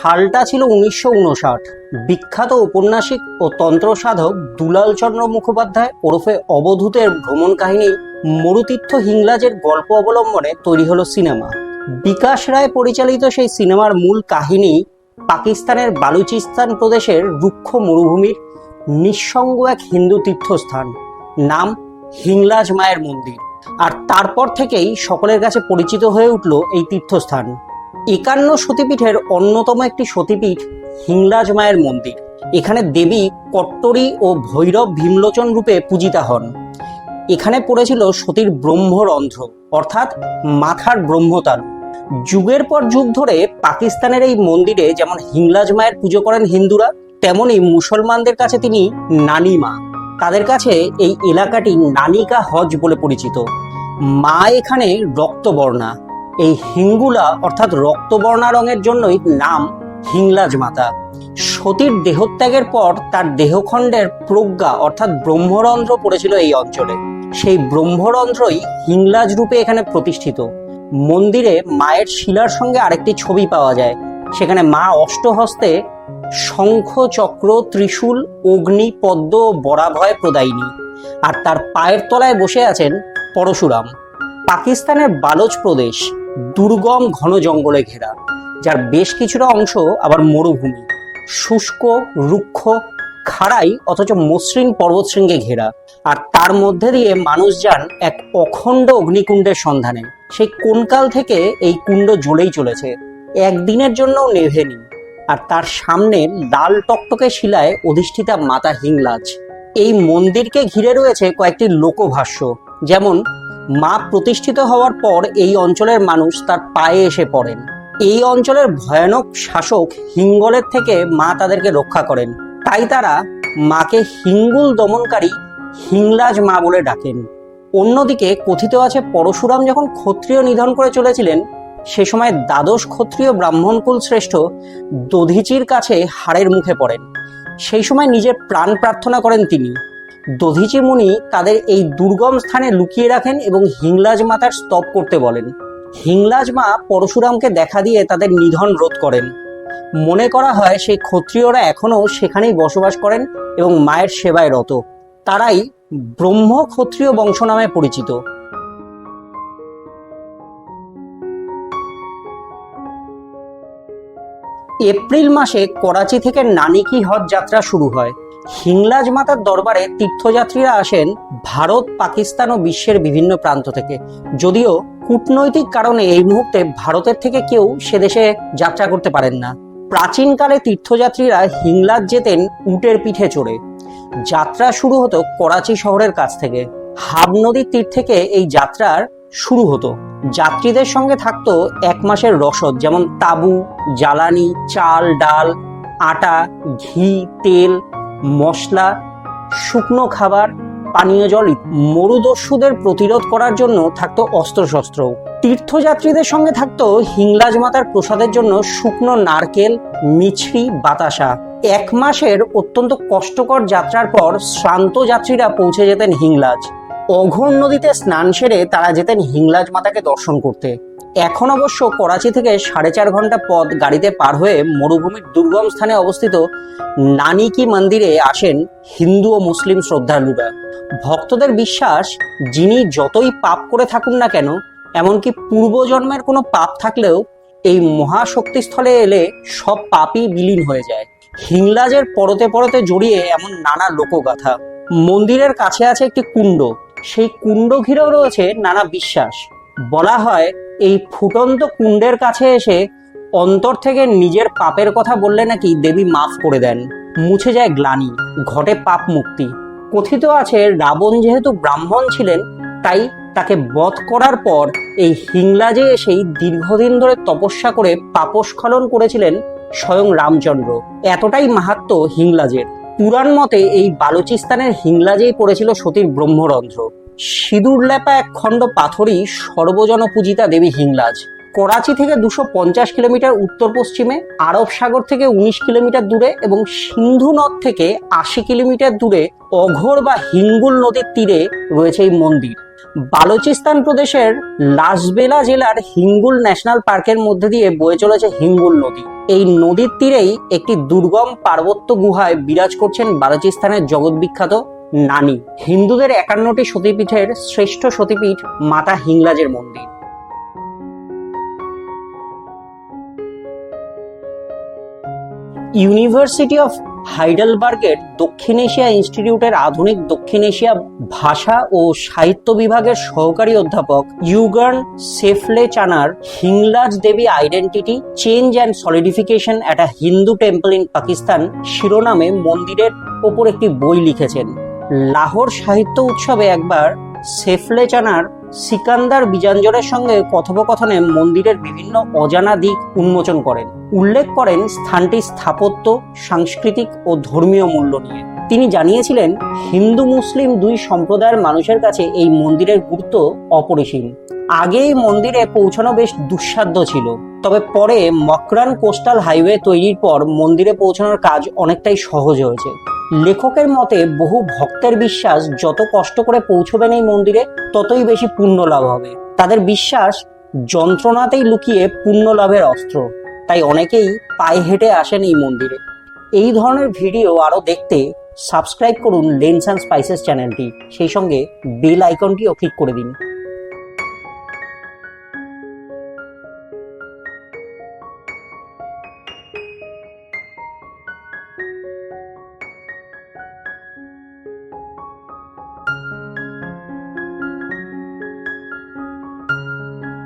সালটা ছিল 1959। বিখ্যাত ঔপন্যাসিক ও তন্ত্র সাধক দুলাল চন্দ্র মুখোপাধ্যায় ওরফে অবধূতের ভ্রমণ কাহিনী মরুতীর্থ হিংলাজের গল্প অবলম্বনে তৈরি হলো সিনেমা। বিকাশ রায় পরিচালিত সেই সিনেমার মূল কাহিনী পাকিস্তানের বালুচিস্তান প্রদেশের রুক্ষ মরুভূমির নিঃসঙ্গ এক হিন্দু তীর্থস্থান, নাম হিংলাজ মায়ের মন্দির। আর তারপর থেকেই সকলের কাছে পরিচিত হয়ে উঠল এই তীর্থস্থান। 51 সতীপীঠের অন্যতম একটি সতীপীঠ হিংলাজ মায়ের মন্দির। এখানে দেবী কট্টরী ও ভৈরব ভীমলোচন রূপে পূজিতা হন। এখানে পড়েছিল সতীর ব্রহ্মরন্ধ্র, অর্থাৎ মাথার ব্রহ্মতালু। যুগের পর যুগ ধরে পাকিস্তানের এই মন্দিরে যেমন হিংলাজ মায়ের পুজো করেন হিন্দুরা, তেমনি মুসলমানদের কাছে তিনি নানি মা। তাদের কাছে এই এলাকাটি নানিকা হজ বলে পরিচিত। মা এখানে রক্তবর্ণা। এই হিঙ্গুলা অর্থাৎ রক্তবর্ণা রঙের জন্যই নাম হিংলাজ মাতা। সতীর দেহত্যাগের পর তার দেহখণ্ডের প্রজ্ঞা অর্থাৎ ব্রহ্মরন্ধ্র পড়েছিল এই অঞ্চলে। সেই ব্রহ্মরন্ধ্রই হিংলাজ রূপে এখানে প্রতিষ্ঠিত। মন্দিরে মায়ের শিলার সঙ্গে আরেকটি ছবি পাওয়া যায়। সেখানে মা অষ্টহস্তে শঙ্খ, চক্র, ত্রিশূল, অগ্নি, পদ্ম ও বরাভয় প্রদায়িনী, আর তার পায়ের তলায় বসে আছেন পরশুরাম। পাকিস্তানের বালোচ প্রদেশ দুর্গম ঘন জঙ্গলে ঘেরা, যার বেশ কিছুটা অংশ আবার মরুভূমি, শুষ্ক, রুক্ষ, খাড়াই অথচ মসৃণ পর্বতশৃঙ্গে ঘেরা। আর তার মধ্যে দিয়ে মানুষ যান এক অখণ্ড অগ্নিকুণ্ডের সন্ধানে। সেই কোনকাল থেকে এই কুণ্ড জ্বলেই চলেছে, একদিনের জন্যও নেভেনি। আর তার সামনে লাল টকটকে শিলায় অধিষ্ঠিতা মাতা হিংলাজ। এই মন্দিরকে ঘিরে রয়েছে কয়েকটি লোকভাষ্য, যেমন মা প্রতিষ্ঠিত হওয়ার পর এই অঞ্চলের মানুষ তার পায়ে এসে পড়েন। এই অঞ্চলের ভয়ানক শাসক হিঙ্গলের থেকে মা তাদেরকে রক্ষা করেন, তাই তারা মাকে হিঙ্গুল দমনকারী হিংলাজ মা বলে ডাকেন। অন্যদিকে কথিত আছে পরশুরাম যখন ক্ষত্রিয় নিধন করে চলেছিলেন, সে সময় দ্বাদশ ক্ষত্রিয় ব্রাহ্মণকুল শ্রেষ্ঠ দধিচির কাছে হাড়ের মুখে পড়েন। সেই সময় নিজের প্রাণ প্রার্থনা করেন তিনি। দধিচি মুনি তাদের এই দুর্গম স্থানে লুকিয়ে রাখেন এবং হিংলাজ মাতার স্তব করতে বলেন। হিংলাজ মা পরশুরামকে দেখা দিয়ে তাদের নিধন রোধ করেন। মনে করা হয় সেই ক্ষত্রিয়রা এখনও সেখানেই বসবাস করেন এবং মায়ের সেবায় রত। তারাই ব্রহ্ম ক্ষত্রিয় বংশ নামে পরিচিত। এপ্রিল মাসে করাচি থেকে নানি কি হজ যাত্রা শুরু হয়। হিংলাজ মাতার দরবারে তীর্থযাত্রীরা আসেন ভারত, পাকিস্তান ও বিশ্বের বিভিন্ন প্রান্ত থেকে। যদিও কূটনৈতিক কারণে এই মুহূর্তে ভারতের থেকে কেউ সে দেশে যাত্রা করতে পারেন না। প্রাচীনকালে তীর্থযাত্রীরা হিংলাজ যেতেন উটের পিঠে চড়ে। যাত্রা শুরু হতো করাচি শহরের কাছ থেকে। হাব নদীর তীর থেকে এই যাত্রার শুরু হতো। যাত্রীদের সঙ্গে থাকতো 1 মাসের রসদ, যেমন তাঁবু, জ্বালানি, চাল, ডাল, আটা, ঘি, তেল, মশলা, শুকনো খাবার, পানীয় জল। মরুদস্যুদের প্রতিরোধ করার জন্য থাকতো অস্ত্রশস্ত্র। তীর্থযাত্রীদের সঙ্গে থাকতো হিংলাজ মাতার প্রসাদের জন্য শুকনো নারকেল, মিছরি, বাতাসা। 1 মাসের অত্যন্ত কষ্টকর যাত্রার পর শ্রান্ত যাত্রীরা পৌঁছে যেতেন হিংলাজ। অঘোর নদীতে স্নান সেরে তারা যেতেন হিংলাজ মাতাকে দর্শন করতে। এখন অবশ্য করাচি থেকে 4.5 ঘন্টা পথ গাড়িতে পার হয়ে মরুভূমির দুর্গম স্থানে অবস্থিত নানি কি মন্দিরে আসেন হিন্দু ও মুসলিম শ্রদ্ধালুরা। ভক্তদের বিশ্বাস, যিনি যতই পাপ করে থাকুন না কেন, এমনকি পূর্বজন্মের কোনো পাপ থাকলেও এই মহাশক্তিস্থলে এলে সব পাপই বিলীন হয়ে যায়। হিংলাজের পরতে পরতে জড়িয়ে এমন নানা লোকগাথা। মন্দিরের কাছে আছে একটি কুণ্ড। সেই কুণ্ড ঘিরেও রয়েছে নানা বিশ্বাস। বলা হয় এই ফুটন্ত কুণ্ডের কাছে এসে অন্তর থেকে নিজের পাপের কথা বললে নাকি দেবী মাফ করে দেন, মুছে যায় গ্লানি, ঘটে পাপ মুক্তি। কথিত আছে রাবণ যেহেতু ব্রাহ্মণ ছিলেন, তাই তাকে বধ করার পর এই হিংলাজে এসেই দীর্ঘদিন ধরে তপস্যা করে পাপস্খলন করেছিলেন স্বয়ং রামচন্দ্র। এতটাই মাহাত্ম্য হিংলাজের। পুরাণ মতে এই বালুচিস্তানের হিংলাজেই পড়েছিল সতীর ব্রহ্মরন্ধ্র। সিঁদুর লেপা এক খণ্ড পাথরই সর্বজন পূজিতা দেবী হিংলাজ। করাচি থেকে 250 কিলোমিটার উত্তর পশ্চিমে, আরব সাগর থেকে 19 কিলোমিটার দূরে এবং সিন্ধু নদ থেকে 80 কিলোমিটার দূরে অঘোর বা হিঙ্গুল নদীর তীরে রয়েছে এই মন্দির। বালুচিস্তান প্রদেশের লাসবেলা জেলার হিঙ্গুল ন্যাশনাল পার্কের মধ্যে দিয়ে বয়ে চলেছে হিঙ্গুল নদী। এই নদীর তীরেই একটি দুর্গম পার্বত্য গুহায় বিরাজ করছেন বালুচিস্তানের জগৎবিখ্যাত নানি। হিন্দুদের 51টি সতীপীঠের শ্রেষ্ঠ সতীপীঠ মাতা হিংলাজের মন্দির। ইউনিভার্সিটি অফ হাইডেলবার্গের দক্ষিণ এশিয়া ইনস্টিটিউটের আধুনিক দক্ষিণ এশিয়া ভাষা ও সাহিত্য বিভাগের সহকারী অধ্যাপক Jurgen Schaflechner Hinglaj Devi identity change and solidification at a Hindu temple in Pakistan শিরোনামে মন্দিরের ওপর একটি বই লিখেছেন। লাহোর সাহিত্য উৎসবে একবার সেফলেচানার সিকান্দার বিজাঞ্জরের সঙ্গে কথোপকথনে মন্দিরের বিভিন্ন অজানা দিক উন্মোচন করেন। উল্লেখ করেন স্থানটির স্থাপত্য, সাংস্কৃতিক ও ধর্মীয় মূল্য নিয়ে। তিনি জানিয়েছিলেন, হিন্দু মুসলিম দুই সম্প্রদায়ের মানুষের কাছে এই মন্দিরের গুরুত্ব অপরিসীম। আগে এই মন্দিরে পৌঁছানো বেশ দুঃসাধ্য ছিল, তবে পরে মকরান কোস্টাল হাইওয়ে তৈরির পর মন্দিরে পৌঁছানোর কাজ অনেকটাই সহজ হয়েছে। লেখকের মতে বহু ভক্তের বিশ্বাস, যত কষ্ট করে পৌঁছবেন এই মন্দিরে ততই বেশি পুণ্য লাভ হবে। তাদের বিশ্বাস যন্ত্রণাতেই লুকিয়ে পুণ্য লাভের অস্ত্র, তাই অনেকেই পায়ে হেঁটে আসেন এই মন্দিরে। এই ধরনের ভিডিও আরও দেখতে সাবস্ক্রাইব করুন লেন্স অ্যান্ড স্পাইসেস চ্যানেলটি, সেই সঙ্গে বেল আইকনটিও ক্লিক করে দিন।